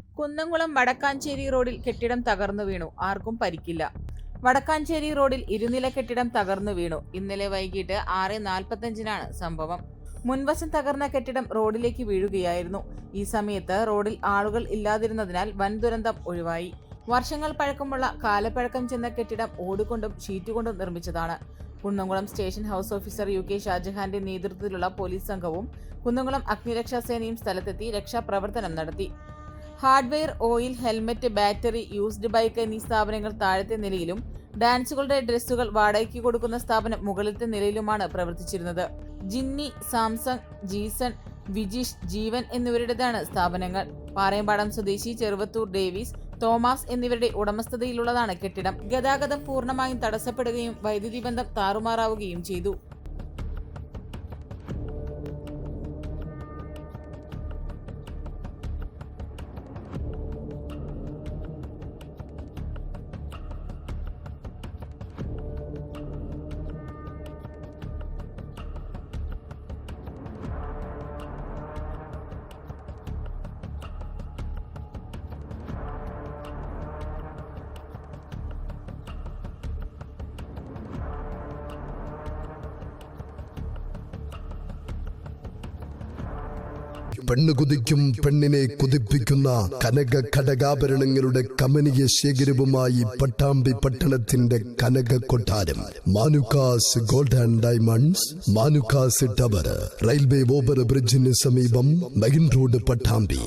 കുന്നംകുളം വടക്കാഞ്ചേരി റോഡിൽ കെട്ടിടം തകർന്നു വീണു. ആർക്കും പരിക്കില്ല. വടക്കാഞ്ചേരി റോഡിൽ ഇരുനില കെട്ടിടം തകർന്നു വീണു. ഇന്നലെ വൈകിട്ട് 6:45-നാണ് സംഭവം. മുൻവശം തകർന്ന കെട്ടിടം റോഡിലേക്ക് വീഴുകയായിരുന്നു. ഈ സമയത്ത് റോഡിൽ ആളുകൾ ഇല്ലാതിരുന്നതിനാൽ വൻ ദുരന്തം ഒഴിവായി. വർഷങ്ങൾ പഴക്കമുള്ള കാലപ്പഴക്കം ചെന്ന കെട്ടിടം ഓടുകൊണ്ടും ഷീറ്റുകൊണ്ടും നിർമ്മിച്ചതാണ്. Kunnamkulam station house officer UK ഷാജഹാന്റെ നേതൃത്വത്തിലുള്ള പോലീസ് സംഘവും കുന്നംകുളം അഗ്നിരക്ഷാസേനയും സ്ഥലത്തെത്തി രക്ഷാപ്രവർത്തനം നടത്തി. Hardware, oil, helmet, battery, used bike എന്നീ സ്ഥാപനങ്ങൾ താഴത്തെ നിലയിലും ഡാൻസുകളുടെ ഡ്രസ്സുകൾ വാടകയ്ക്ക് കൊടുക്കുന്ന സ്ഥാപനം മുകളിലത്തെ നിലയിലുമാണ് പ്രവർത്തിച്ചിരുന്നത്. ജിന്നി, സാംസങ്, ജീസൺ, വിജീഷ്, ജീവൻ എന്നിവരുടേതാണ് സ്ഥാപനങ്ങൾ. പാറയമ്പാടം സ്വദേശി ചെറുവത്തൂർ ഡേവിസ്, തോമസ് എന്നിവരുടെ ഉടമസ്ഥതയിലുള്ളതാണ് കെട്ടിടം. ഗതാഗതം പൂർണ്ണമായും തടസ്സപ്പെടുകയും വൈദ്യുതി ബന്ധം താറുമാറാവുകയും ചെയ്തു. പെണ്ണ് കുതിക്കും പെണ്ണിനെ കുതിപ്പിക്കുന്ന കനക ഘടകാഭരണങ്ങളുടെ കമനീയ ശേഖരവുമായി പട്ടാമ്പി പട്ടണത്തിന്റെ കനക കൊട്ടാരം Manukkas gold and diamonds, Manukkas tower, railway over ബ്രിഡ്ജിന് സമീപം മെയിൻ റോഡ്, പട്ടാമ്പി.